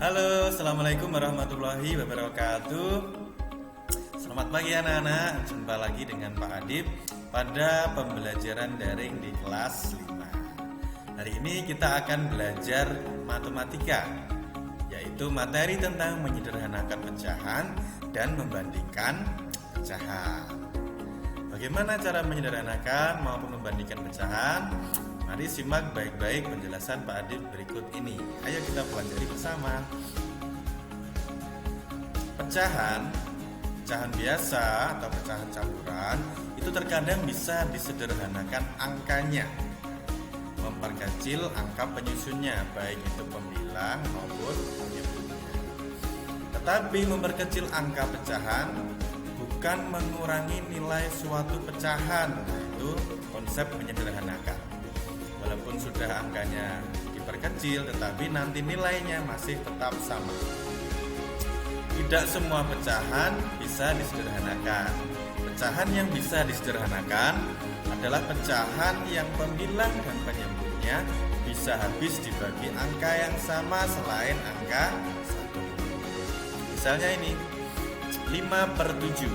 Halo, assalamualaikum warahmatullahi wabarakatuh. Selamat pagi anak-anak. Jumpa lagi dengan Pak Adib pada pembelajaran daring di kelas 5. Hari ini kita akan belajar matematika, yaitu materi tentang menyederhanakan pecahan dan membandingkan pecahan. Bagaimana cara menyederhanakan maupun membandingkan pecahan? Mari simak baik-baik penjelasan Pak Adib berikut ini. Ayo kita pelajari bersama. Pecahan biasa atau pecahan campuran itu terkadang bisa disederhanakan angkanya, memperkecil angka penyusunnya, baik itu pembilang maupun penyebutnya. Tetapi memperkecil angka pecahan bukan mengurangi nilai suatu pecahan. Itu konsep menyederhanakan. Walaupun sudah angkanya diperkecil, tetapi nanti nilainya masih tetap sama. Tidak semua pecahan bisa disederhanakan. Pecahan yang bisa disederhanakan adalah pecahan yang pembilang dan penyebutnya bisa habis dibagi angka yang sama selain angka 1. Misalnya ini 5/7.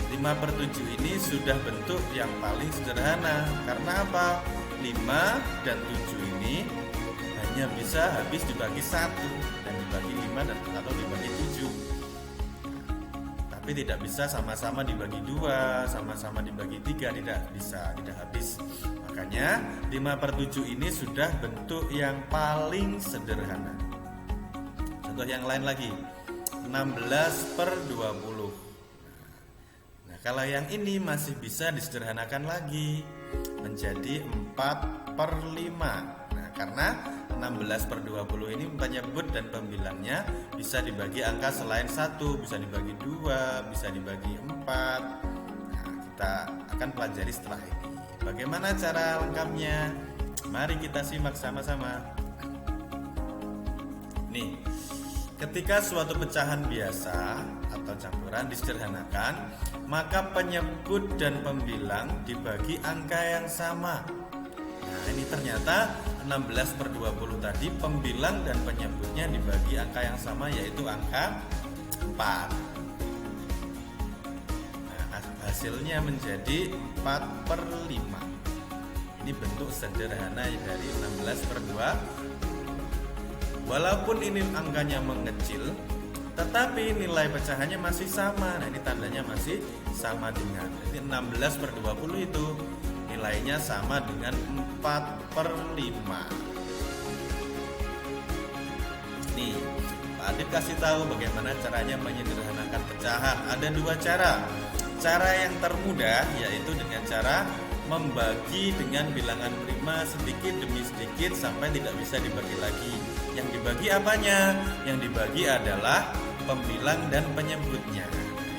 5/7 ini sudah bentuk yang paling sederhana. Karena apa? 5 dan 7 ini hanya bisa habis dibagi 1 dan dibagi 5 atau dibagi 7. Tapi tidak bisa sama-sama dibagi 2, sama-sama dibagi 3, tidak bisa, tidak habis. Makanya 5/7 ini sudah bentuk yang paling sederhana. Contoh yang lain lagi, 16/20. Kalau yang ini masih bisa disederhanakan lagi menjadi 4/5. Nah, karena 16/20 ini penyebut dan pembilangnya bisa dibagi angka selain 1, bisa dibagi 2, bisa dibagi 4. Nah, kita akan pelajari setelah ini. Bagaimana cara lengkapnya? Mari kita simak sama-sama. Nih, ketika suatu pecahan biasa atau campuran disederhanakan, maka penyebut dan pembilang dibagi angka yang sama. Nah, ini ternyata 16/20 tadi pembilang dan penyebutnya dibagi angka yang sama, yaitu angka 4. Nah, hasilnya menjadi 4/5. Ini bentuk sederhana dari 16/20. Walaupun ini angkanya mengecil, tetapi nilai pecahannya masih sama. Nah, ini tandanya masih sama dengan. Jadi 16/20 itu nilainya sama dengan 4/5. Nih, Pak Adib kasih tahu bagaimana caranya menyederhanakan pecahan. Ada 2 cara. Cara yang termudah yaitu dengan cara membagi dengan bilangan prima sedikit demi sedikit sampai tidak bisa dibagi lagi. Yang dibagi apanya? Yang dibagi adalah pembilang dan penyebutnya.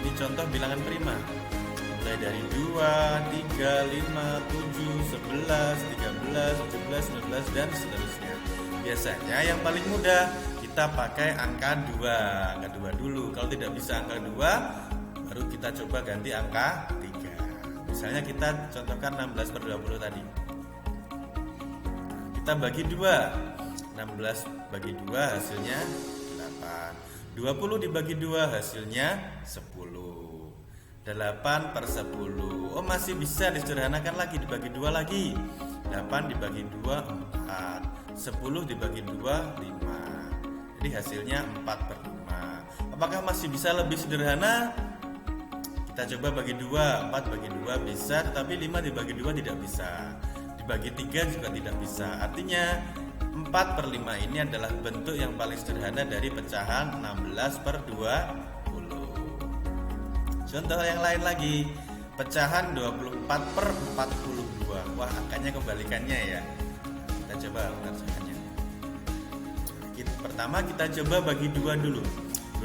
Ini contoh bilangan prima. Mulai dari 2, 3, 5, 7, 11, 13, 17, 19 dan seterusnya. Biasanya yang paling mudah kita pakai angka 2. Angka 2 dulu. Kalau tidak bisa angka 2, baru kita coba ganti angka 3. Misalnya kita contohkan 16/20 tadi. Kita bagi 2. 16 bagi 2 hasilnya 8. 20 dibagi 2 hasilnya 10. 8/10. Oh, masih bisa disederhanakan lagi, dibagi 2 lagi. 8 dibagi 2 4. 10 dibagi 2 5. Jadi hasilnya 4/5. Apakah masih bisa lebih sederhana? Kita coba bagi 2. 4 bagi 2 bisa, tapi 5 dibagi 2 tidak bisa. Dibagi 3 juga tidak bisa. Artinya 4/5 ini adalah bentuk yang paling sederhana dari pecahan 16/20. Contoh yang lain lagi, pecahan 24/42. Wah, angkanya kebalikannya ya. Kita coba mengerjakannya. Pertama kita coba bagi 2 dulu.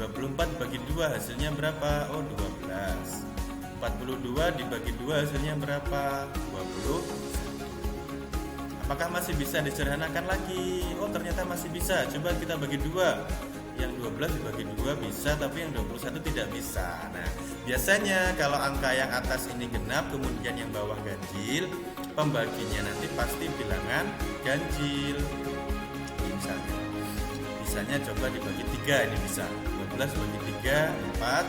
24 bagi 2 hasilnya berapa? Oh, 12. 42 dibagi 2 hasilnya berapa? 20. Apakah masih bisa disederhanakan lagi? Oh, ternyata masih bisa. Coba kita bagi 2. Yang 12 dibagi 2 bisa, tapi yang 21 tidak bisa. Nah, biasanya kalau angka yang atas ini genap, kemudian yang bawah ganjil, pembaginya nanti pasti bilangan ganjil. Misalnya Misalnya coba dibagi 3 ini bisa. 12 bagi 3, 4.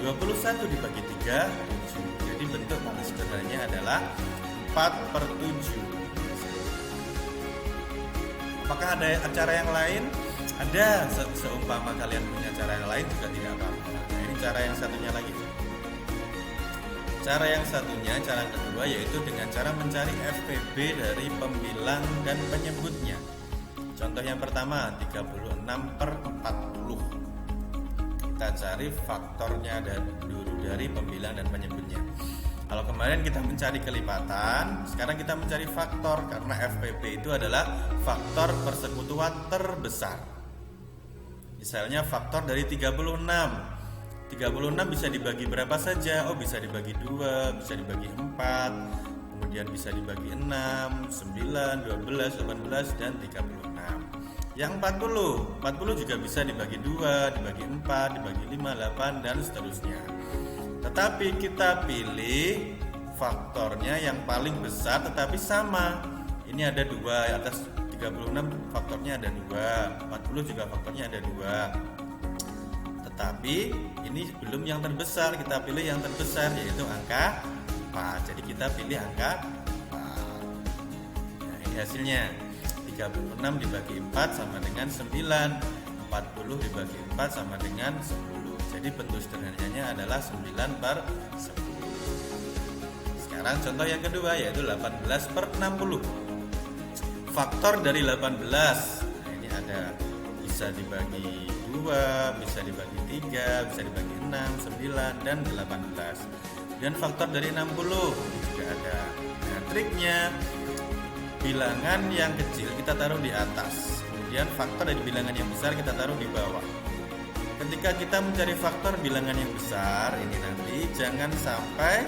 21 dibagi 3, 7. Jadi bentuk paling sederhananya adalah 4/7. Apakah ada cara yang lain? Ada, seumpama kalian punya cara yang lain juga tidak apa-apa. Nah, ini cara yang satunya lagi. Cara yang satunya, cara kedua, yaitu dengan cara mencari FPB dari pembilang dan penyebutnya. Contoh yang pertama, 36/40. Kita cari faktornya dulu dari pembilang dan penyebutnya. Kalau kemarin kita mencari kelipatan, sekarang kita mencari faktor, karena FPB itu adalah faktor persekutuan terbesar. Misalnya faktor dari 36. 36 bisa dibagi berapa saja? Oh, bisa dibagi 2, bisa dibagi 4, kemudian bisa dibagi 6, 9, 12, 18, dan 36. Yang 40 juga bisa dibagi 2, dibagi 4, dibagi 5, 8, dan seterusnya. Tetapi kita pilih faktornya yang paling besar tetapi sama. Ini ada 2, atas 36 faktornya ada 2, 40 juga faktornya ada 2. Tetapi ini belum yang terbesar, kita pilih yang terbesar yaitu angka 4. Jadi kita pilih angka 4. Nah, ini hasilnya. 36 dibagi 4 sama dengan 9. 40 dibagi 4 sama dengan 10. Jadi bentuk sederhananya adalah 9/10. Sekarang contoh yang kedua yaitu 18/60. Faktor dari 18. Nah, ini ada bisa dibagi 2, bisa dibagi 3, bisa dibagi 6, 9, dan 18. Dan faktor dari 60 juga ada. Nah, triknya bilangan yang kecil kita taruh di atas. Kemudian faktor dari bilangan yang besar kita taruh di bawah. Ketika kita mencari faktor bilangan yang besar ini nanti jangan sampai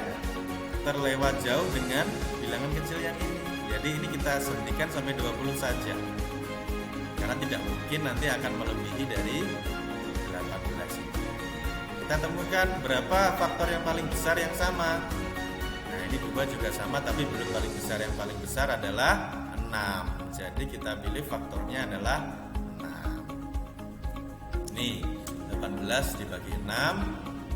terlewat jauh dengan bilangan kecil yang ini. Jadi ini kita hentikan sampai 20 saja. Karena tidak mungkin nanti akan melebihi dari 18 ini. Kita temukan berapa faktor yang paling besar yang sama. Nah, ini 2 juga sama tapi belum paling besar. Yang paling besar adalah 6. Jadi kita pilih faktornya adalah 6. Nih, 18 dibagi 6,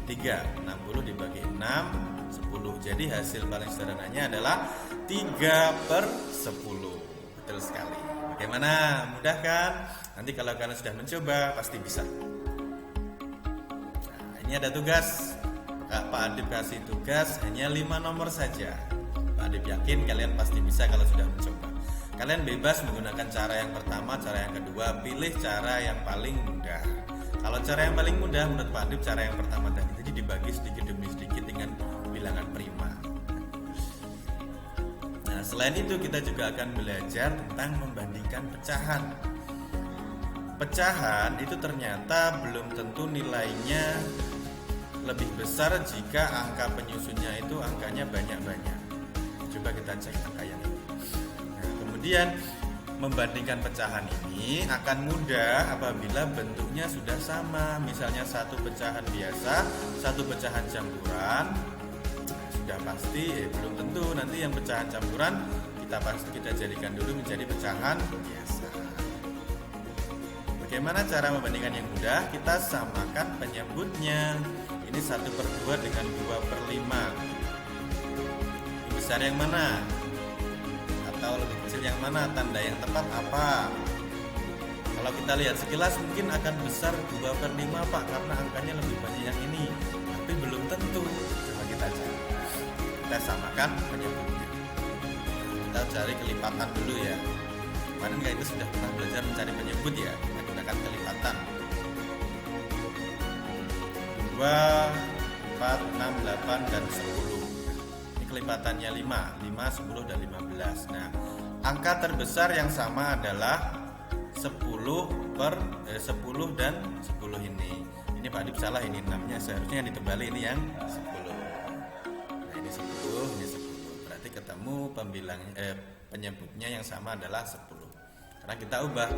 3. 60 dibagi 6, 10. Jadi hasil paling sederhananya adalah 3/10. Betul sekali. Bagaimana? Mudah kan? Nanti kalau kalian sudah mencoba pasti bisa. Nah, ini ada tugas. Pak Adib kasih tugas hanya 5 nomor saja. Pak Adib yakin kalian pasti bisa kalau sudah mencoba. Kalian bebas menggunakan cara yang pertama, cara yang kedua, pilih cara yang paling mudah. Kalau cara yang paling mudah menurut Pak Adib cara yang pertama tadi, jadi dibagi sedikit demi sedikit dengan bilangan prima. Nah, selain itu kita juga akan belajar tentang membandingkan pecahan. Pecahan itu ternyata belum tentu nilainya lebih besar jika angka penyusunnya itu angkanya banyak-banyak. Coba kita cek angka yang ini. Nah, kemudian membandingkan pecahan ini akan mudah apabila bentuknya sudah sama. Misalnya satu pecahan biasa, satu pecahan campuran. Sudah pasti belum tentu nanti yang pecahan campuran kita jadikan dulu menjadi pecahan biasa. Bagaimana cara membandingkan yang mudah? Kita samakan penyebutnya. Ini 1/2 dengan 2/5. Lebih besar yang mana? Atau lebih kecil yang mana? Tanda yang tepat apa? Kalau kita lihat sekilas mungkin akan besar 2/5 Pak, karena angkanya lebih banyak yang ini. Tapi belum tentu. Coba kita cari. Kita samakan penyebutnya. Kita cari kelipatan dulu ya. Kemarin itu sudah pernah belajar mencari penyebut ya, menggunakan kelipatan. 2, 4, 6, 8, dan 10. Ini kelipatannya 5, 10, dan 15. Nah, angka terbesar yang sama adalah 10 dan 10 ini. Ini Pak Adib salah, ini 6-nya seharusnya yang ditebali, ini yang 10. Nah, ini 10, ini 10. Berarti ketemu penyebutnya yang sama adalah 10. Karena kita ubah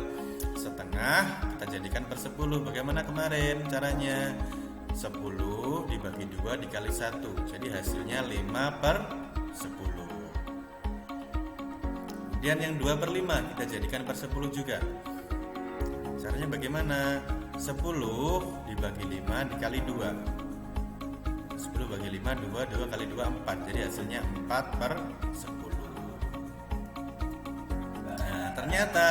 setengah, kita jadikan per 10. Bagaimana kemarin caranya? 10 dibagi 2 dikali 1. Jadi hasilnya 5/10. Kemudian yang 2/5 kita jadikan per 10 juga. Caranya bagaimana? 10 dibagi 5 dikali 2. 10 bagi 5, 2 kali 2, 4. Jadi hasilnya 4/10. Nah, ternyata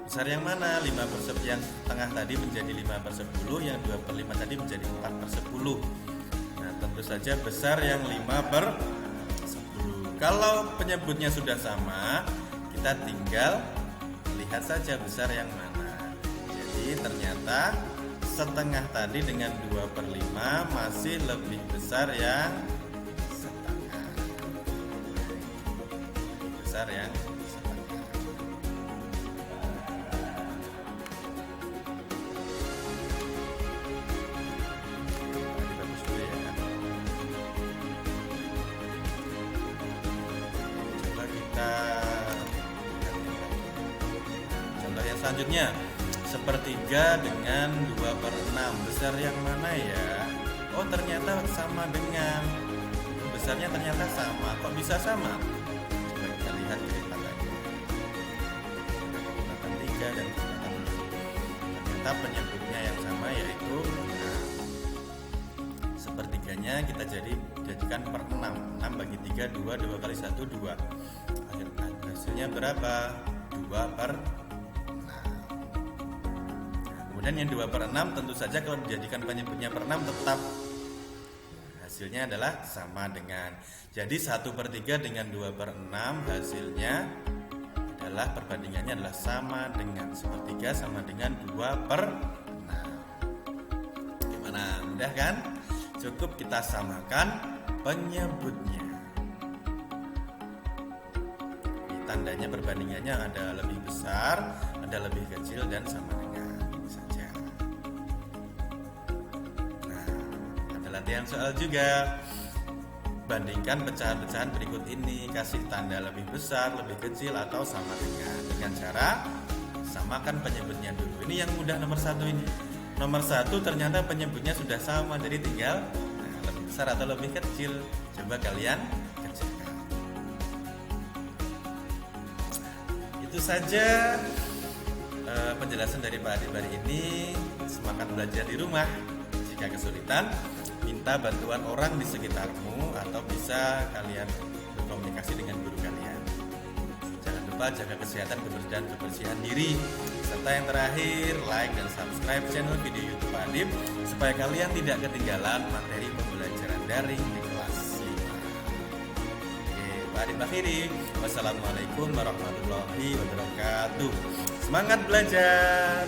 besar yang mana? 5/10 yang tengah tadi menjadi 5/10, yang 2/5 tadi menjadi 4/10. Nah, tentu saja besar yang 5/10. Kalau penyebutnya sudah sama, kita tinggal lihat saja besar yang mana. Jadi ternyata setengah tadi dengan 2/5 masih lebih besar yang setengah. Lebih besar yang setengah. Ini bagus dulu ya. Coba kita contoh yang selanjutnya. 1/3 dengan 2/6. Besar yang mana ya? Oh, ternyata sama dengan. Besarnya ternyata sama. Kok bisa sama? Coba kita lihat dari tandanya. Kekuatan 3 dan kekuatan 2. Ternyata penyebutnya yang sama, yaitu 1/3-nya kita jadikan per 6. 6 bagi 3, 2 kali 1, 2. Hasilnya berapa? 2/6. Kemudian yang 2/6 tentu saja kalau dijadikan penyebutnya per 6 tetap hasilnya adalah sama dengan. Jadi 1/3 dengan 2/6 hasilnya adalah perbandingannya adalah sama dengan 1/3 sama dengan 2/6. Gimana? Mudah kan? Cukup kita samakan penyebutnya. Tandanya perbandingannya ada lebih besar, ada lebih kecil, dan sama dengan. Latihan soal juga. Bandingkan pecahan-pecahan berikut ini, kasih tanda lebih besar, lebih kecil, atau sama dengan cara samakan penyebutnya dulu. Ini yang mudah nomor 1 ini. Nomor 1 ternyata penyebutnya sudah sama, jadi tinggal lebih besar atau lebih kecil. Coba kalian kerjakan. Itu saja penjelasan dari Pak Adib hari ini. Semangat belajar di rumah. Jika kesulitan, minta bantuan orang di sekitarmu atau bisa kalian berkomunikasi dengan guru kalian. Jangan lupa jaga kesehatan dan kebersihan diri. Serta yang terakhir, like dan subscribe channel video YouTube Pak Adib supaya kalian tidak ketinggalan materi pembelajaran daring di kelas 5. Oke, Pak Adib akhiri. Wassalamualaikum warahmatullahi wabarakatuh. Semangat belajar.